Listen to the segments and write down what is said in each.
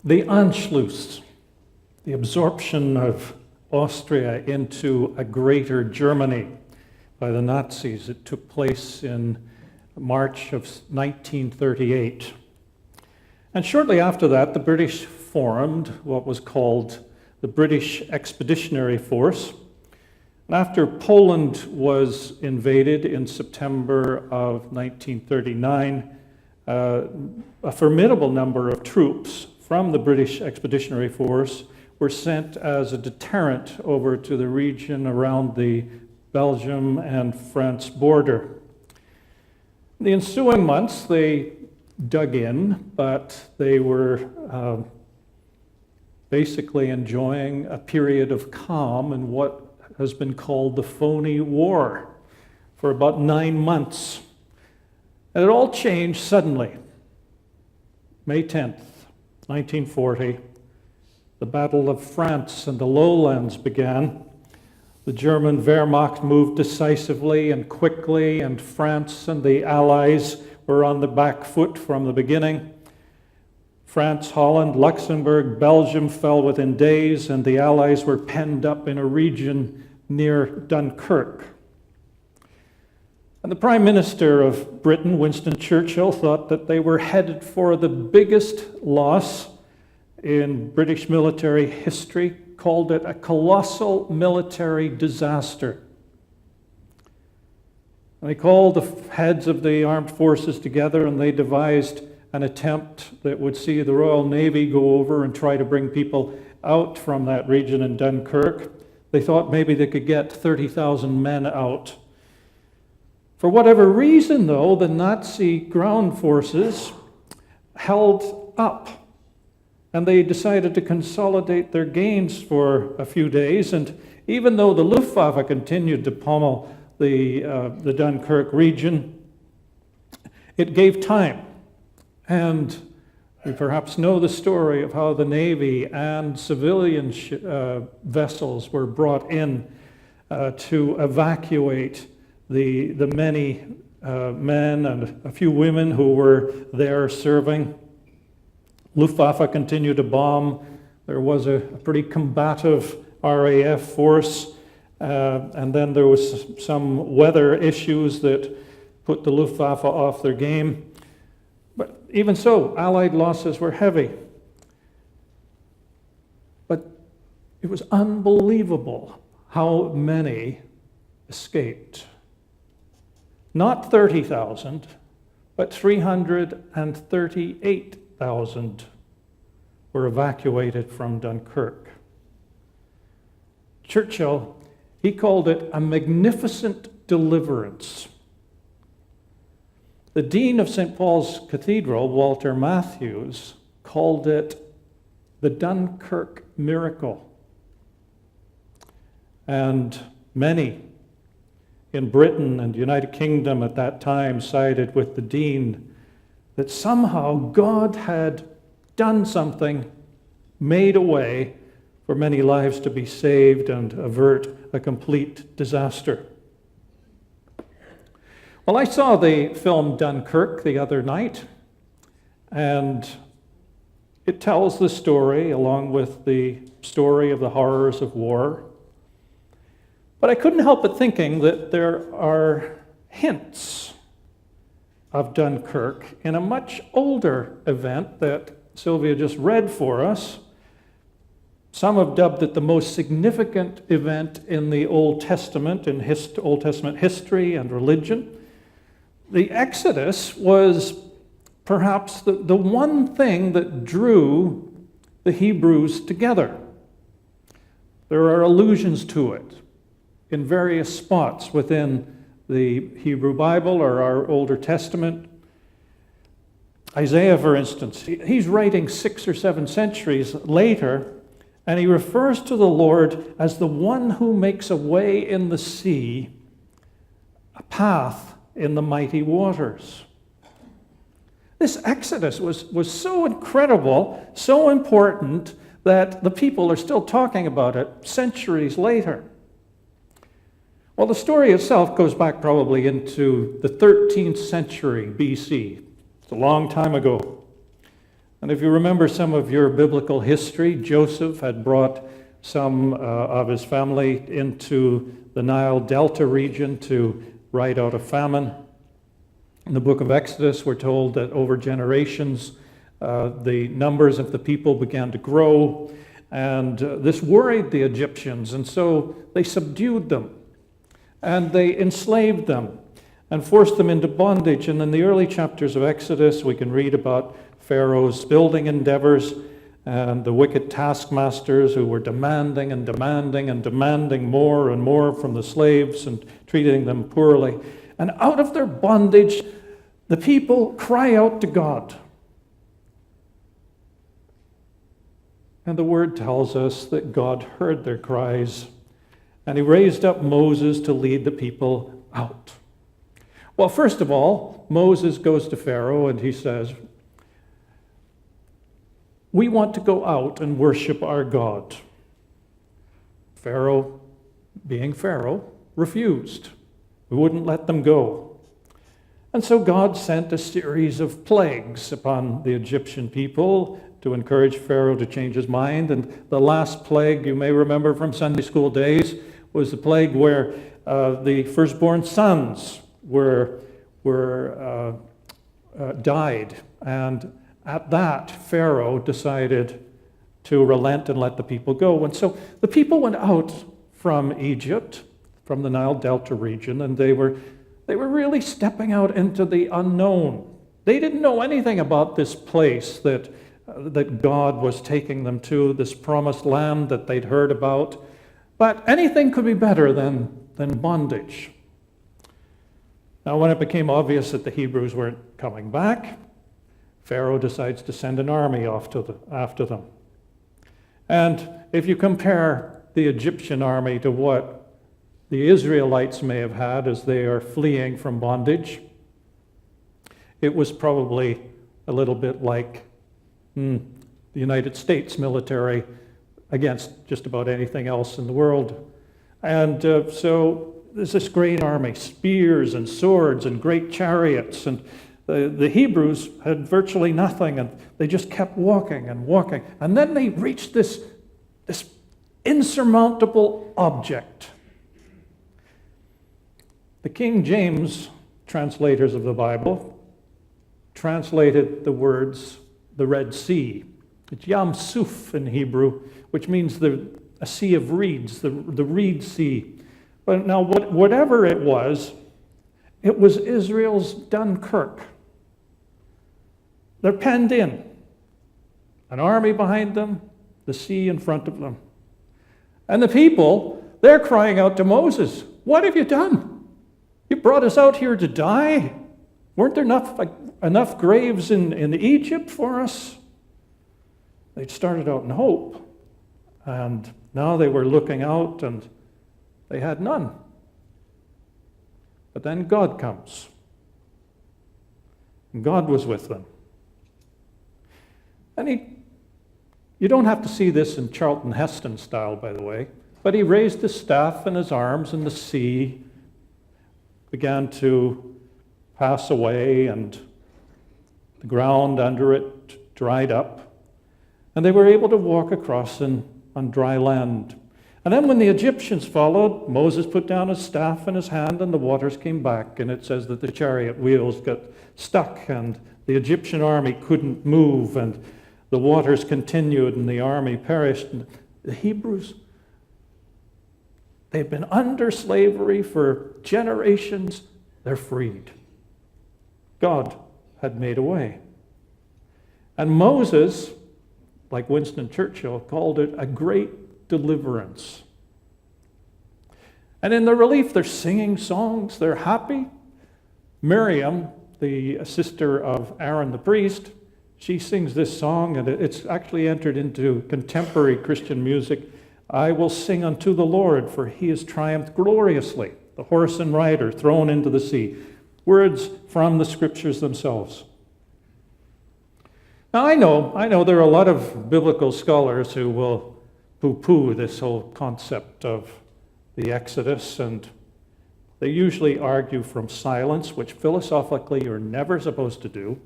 The Anschluss, the absorption of Austria into a greater Germany by the Nazis. It took place in March of 1938. And shortly after that, the British formed what was called the British Expeditionary Force. And after Poland was invaded in September of 1939, a formidable number of troops from the British Expeditionary Force were sent as a deterrent over to the region around the Belgium and France border. In the ensuing months, they dug in, but they were basically enjoying a period of calm in what has been called the phony war for about 9 months. And it all changed suddenly. May 10th, 1940, the Battle of France and the Lowlands began. The German Wehrmacht moved decisively and quickly, and France and the Allies were on the back foot from the beginning. France, Holland, Luxembourg, Belgium fell within days, and the Allies were penned up in a region near Dunkirk. And the Prime Minister of Britain, Winston Churchill, thought that they were headed for the biggest loss in British military history, called it a colossal military disaster. And they called the heads of the armed forces together, and they devised an attempt that would see the Royal Navy go over and try to bring people out from that region in Dunkirk. They thought maybe they could get 30,000 men out. For whatever reason, though, the Nazi ground forces held up, and they decided to consolidate their gains for a few days. And even though the Luftwaffe continued to pummel the Dunkirk region, it gave time. And we perhaps know the story of how the Navy and civilian vessels were brought in to evacuate the many men and a few women who were there serving. Luftwaffe continued to bomb. There was a pretty combative RAF force, and then there was some weather issues that put the Luftwaffe off their game. But even so, Allied losses were heavy. But it was unbelievable how many escaped. Not 30,000, but 338,000 were evacuated from Dunkirk. Churchill, he called it a magnificent deliverance. The Dean of St. Paul's Cathedral, Walter Matthews, called it the Dunkirk miracle. And many in Britain and the United Kingdom at that time sided with the Dean that somehow God had done something, made a way for many lives to be saved and avert a complete disaster. Well, I saw the film Dunkirk the other night, and it tells the story along with the story of the horrors of war. But I couldn't help but thinking that there are hints of Dunkirk in a much older event that Sylvia just read for us. Some have dubbed it the most significant event in the Old Testament, in Old Testament history and religion. The Exodus was perhaps the one thing that drew the Hebrews together. There are allusions to it in various spots within the Hebrew Bible or our Older Testament. Isaiah, for instance, he's writing 6 or 7 centuries later, and he refers to the Lord as the one who makes a way in the sea, a path in the mighty waters. This Exodus was so incredible, so important, that the people are still talking about it centuries later. Well, the story itself goes back probably into the 13th century BC. It's a long time ago. And if you remember some of your biblical history, Joseph had brought some of his family into the Nile Delta region to ride out a famine. In the book of Exodus, we're told that over generations, the numbers of the people began to grow, and this worried the Egyptians, and so they subdued them, and they enslaved them, and forced them into bondage. And in the early chapters of Exodus, we can read about Pharaoh's building endeavors and the wicked taskmasters who were demanding and demanding and demanding more and more from the slaves and treating them poorly. And out of their bondage, the people cry out to God. And the word tells us that God heard their cries, and he raised up Moses to lead the people out. Well, first of all, Moses goes to Pharaoh and he says, "We want to go out and worship our God." Pharaoh, being Pharaoh, refused. We wouldn't let them go. And so God sent a series of plagues upon the Egyptian people to encourage Pharaoh to change his mind. And the last plague, you may remember from Sunday school days, was the plague where the firstborn sons died. And at that, Pharaoh decided to relent and let the people go. And so the people went out from Egypt, from the Nile Delta region, and they were really stepping out into the unknown. They didn't know anything about this place that God was taking them to, this promised land that they'd heard about. But anything could be better than bondage. Now, when it became obvious that the Hebrews weren't coming back, Pharaoh decides to send an army after them. And if you compare the Egyptian army to what the Israelites may have had as they are fleeing from bondage, it was probably a little bit like the United States military against just about anything else in the world. And so there's this great army, spears and swords and great chariots, and the Hebrews had virtually nothing, and they just kept walking and walking. And then they reached this insurmountable object. The King James translators of the Bible translated the words, the Red Sea. It's Yam Suf in Hebrew, which means a sea of reeds, the Reed Sea. But now, whatever it was Israel's Dunkirk. They're penned in. An army behind them, the sea in front of them. And the people, they're crying out to Moses, "What have you done? You brought us out here to die? Weren't there enough graves in Egypt for us?" They'd started out in hope, and now they were looking out and they had none. But then God comes. And God was with them. And you don't have to see this in Charlton Heston style, by the way, but he raised his staff in his arms, and the sea began to pass away, and the ground under it dried up, and they were able to walk across on dry land. And then when the Egyptians followed, Moses put down his staff in his hand, and the waters came back, and it says that the chariot wheels got stuck, and the Egyptian army couldn't move, and the waters continued, and the army perished. And the Hebrews, they've been under slavery for generations. They're freed. God had made a way. And Moses, like Winston Churchill, called it a great deliverance. And in the relief, they're singing songs, they're happy. Miriam, the sister of Aaron the priest, she sings this song, and it's actually entered into contemporary Christian music. "I will sing unto the Lord, for he has triumphed gloriously. The horse and rider thrown into the sea." Words from the scriptures themselves. Now I know there are a lot of biblical scholars who will poo-poo this whole concept of the Exodus, and they usually argue from silence, which philosophically you're never supposed to do.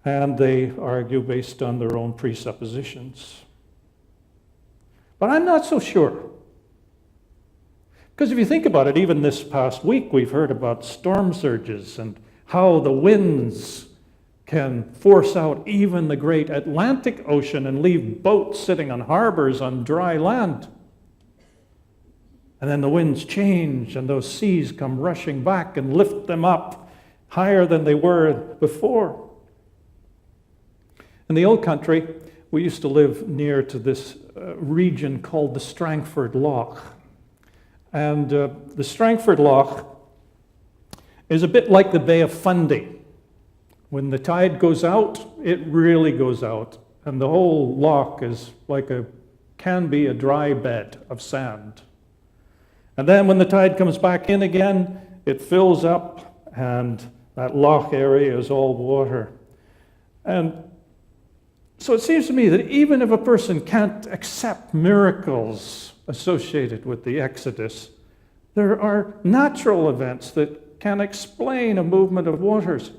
and they argue based on their own presuppositions. But I'm not so sure. Because if you think about it, even this past week we've heard about storm surges and how the winds can force out even the great Atlantic Ocean and leave boats sitting on harbors on dry land. And then the winds change and those seas come rushing back and lift them up higher than they were before. In the old country, we used to live near to this region called the Strangford Lough. And the Strangford Lough is a bit like the Bay of Fundy. When the tide goes out, it really goes out. And the whole lough is can be a dry bed of sand. And then when the tide comes back in again, it fills up and that lough area is all water. And so it seems to me that even if a person can't accept miracles associated with the Exodus, there are natural events that can explain a movement of waters.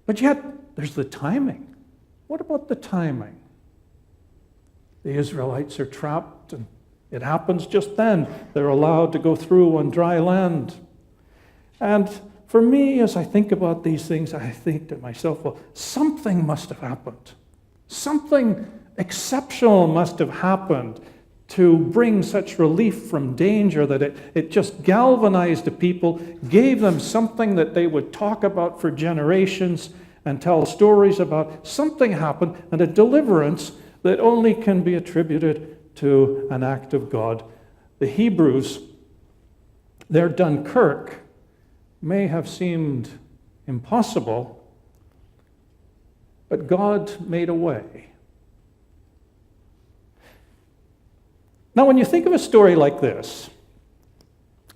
But yet, there's the timing. What about the timing? The Israelites are trapped, and it happens just then. They're allowed to go through on dry land. And for me, as I think about these things, I think to myself, well, something must have happened. Something exceptional must have happened to bring such relief from danger that it just galvanized the people, gave them something that they would talk about for generations and tell stories about. Something happened, and a deliverance that only can be attributed to an act of God. The Hebrews, their Dunkirk may have seemed impossible, but God made a way. Now, when you think of a story like this,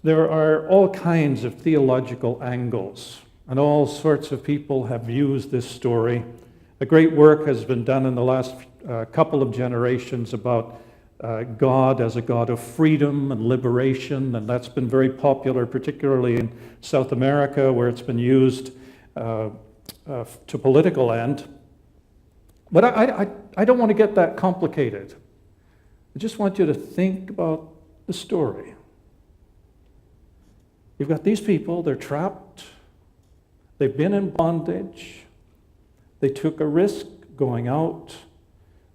there are all kinds of theological angles, and all sorts of people have used this story. A great work has been done in the last couple of generations about God as a God of freedom and liberation, and that's been very popular, particularly in South America, where it's been used to political end. But I don't want to get that complicated. I just want you to think about the story. You've got these people, they're trapped, they've been in bondage, they took a risk going out,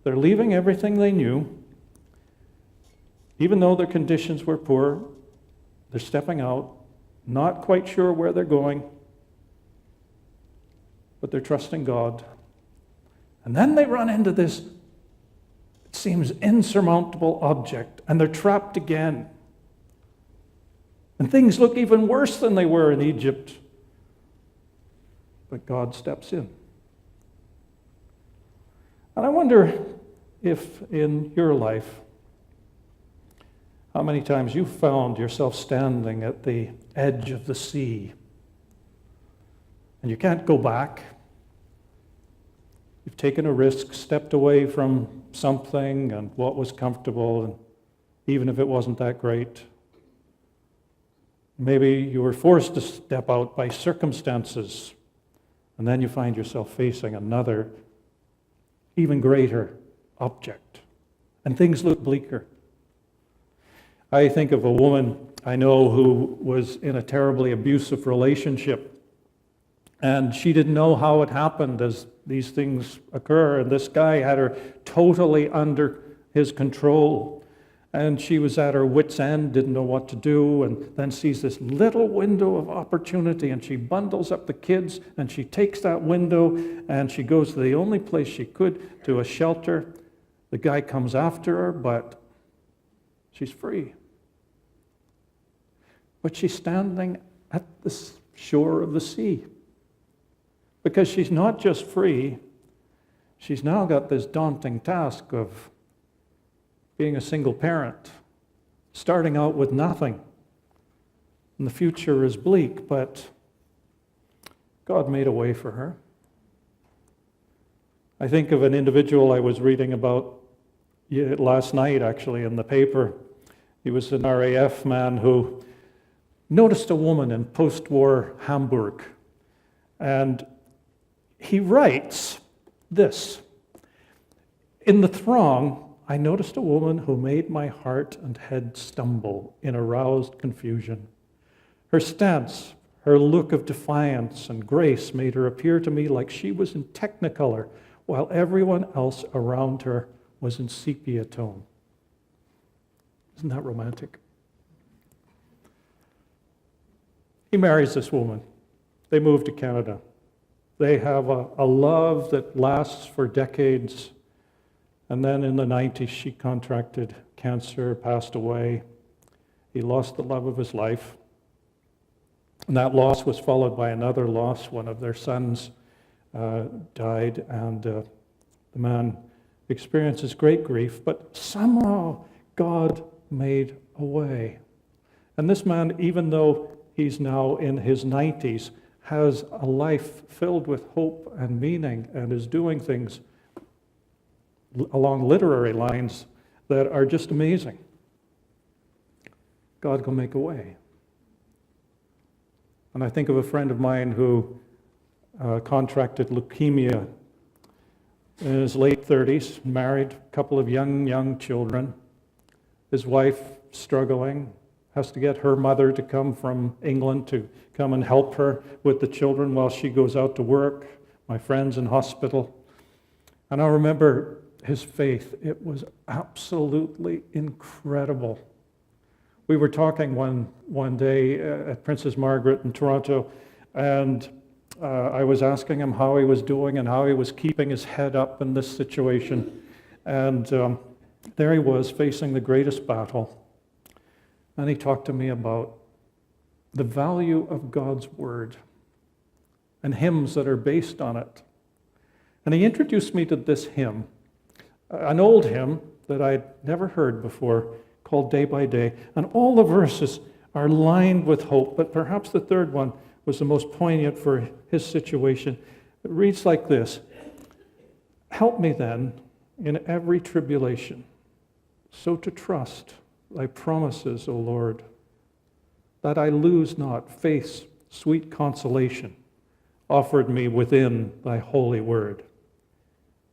they're leaving everything they knew, even though their conditions were poor, they're stepping out, not quite sure where they're going, but they're trusting God. And then they run into this, it seems, insurmountable object, and they're trapped again. And things look even worse than they were in Egypt. But God steps in. And I wonder if in your life, how many times you found yourself standing at the edge of the sea, and you can't go back. You've taken a risk, stepped away from something and what was comfortable, and even if it wasn't that great. Maybe you were forced to step out by circumstances, and then you find yourself facing another, even greater object, and things look bleaker. I think of a woman I know who was in a terribly abusive relationship, and she didn't know how it happened as these things occur, and this guy had her totally under his control, and she was at her wit's end, didn't know what to do, and then sees this little window of opportunity, and she bundles up the kids, and she takes that window, and she goes to the only place she could, to a shelter. The guy comes after her, but she's free. But she's standing at the shore of the sea. Because she's not just free, she's now got this daunting task of being a single parent, starting out with nothing. And the future is bleak, but God made a way for her. I think of an individual I was reading about last night, actually, in the paper. He was an RAF man who noticed a woman in post-war Hamburg, and he writes this: "In the throng, I noticed a woman who made my heart and head stumble in aroused confusion. Her stance, her look of defiance and grace made her appear to me like she was in technicolor, while everyone else around her was in sepia tone." Isn't that romantic? He marries this woman. They move to Canada. They have a love that lasts for decades. And then in the 90s, she contracted cancer, passed away. He lost the love of his life. And that loss was followed by another loss. One of their sons died, and the man experiences great grief. But somehow God made a way. And this man, even though he's now in his 90s, has a life filled with hope and meaning and is doing things along literary lines that are just amazing. God will make a way. And I think of a friend of mine who contracted leukemia in his late 30s, married, a couple of young children. His wife struggling, has to get her mother to come from England to come and help her with the children while she goes out to work. My friend's in hospital. And I remember his faith. It was absolutely incredible. We were talking one day at Princess Margaret in Toronto, and I was asking him how he was doing and how he was keeping his head up in this situation. And there he was facing the greatest battle. And he talked to me about the value of God's Word and hymns that are based on it. And he introduced me to this hymn, an old hymn that I'd never heard before, called Day by Day. And all the verses are lined with hope, but perhaps the third one was the most poignant for his situation. It reads like this: "Help me then in every tribulation, so to trust thy promises, O Lord, that I lose not faith's sweet consolation offered me within thy holy word.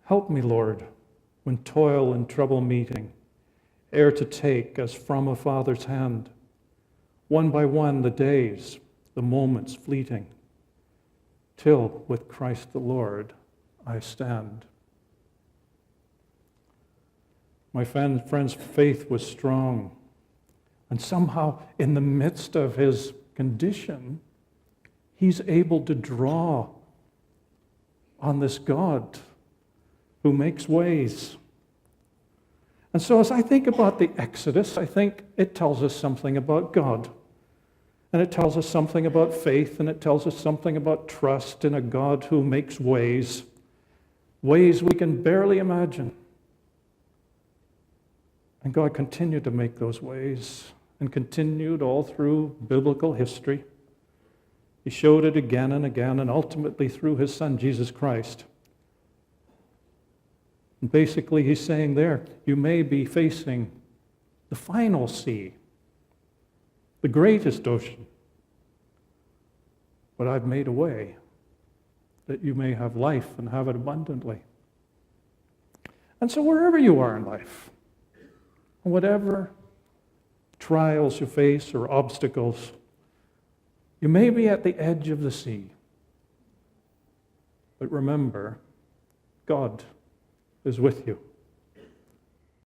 Help me, Lord, when toil and trouble meeting, ere to take as from a father's hand, one by one the days, the moments fleeting, till with Christ the Lord I stand." My friend's faith was strong. And somehow, in the midst of his condition, he's able to draw on this God who makes ways. And so as I think about the Exodus, I think it tells us something about God. And it tells us something about faith, and it tells us something about trust in a God who makes ways, ways we can barely imagine. And God continued to make those ways and continued all through biblical history. He showed it again and again, and ultimately through his Son, Jesus Christ. And basically, he's saying there, you may be facing the final sea, the greatest ocean, but I've made a way that you may have life and have it abundantly. And so wherever you are in life, whatever trials you face or obstacles, you may be at the edge of the sea. But remember, God is with you.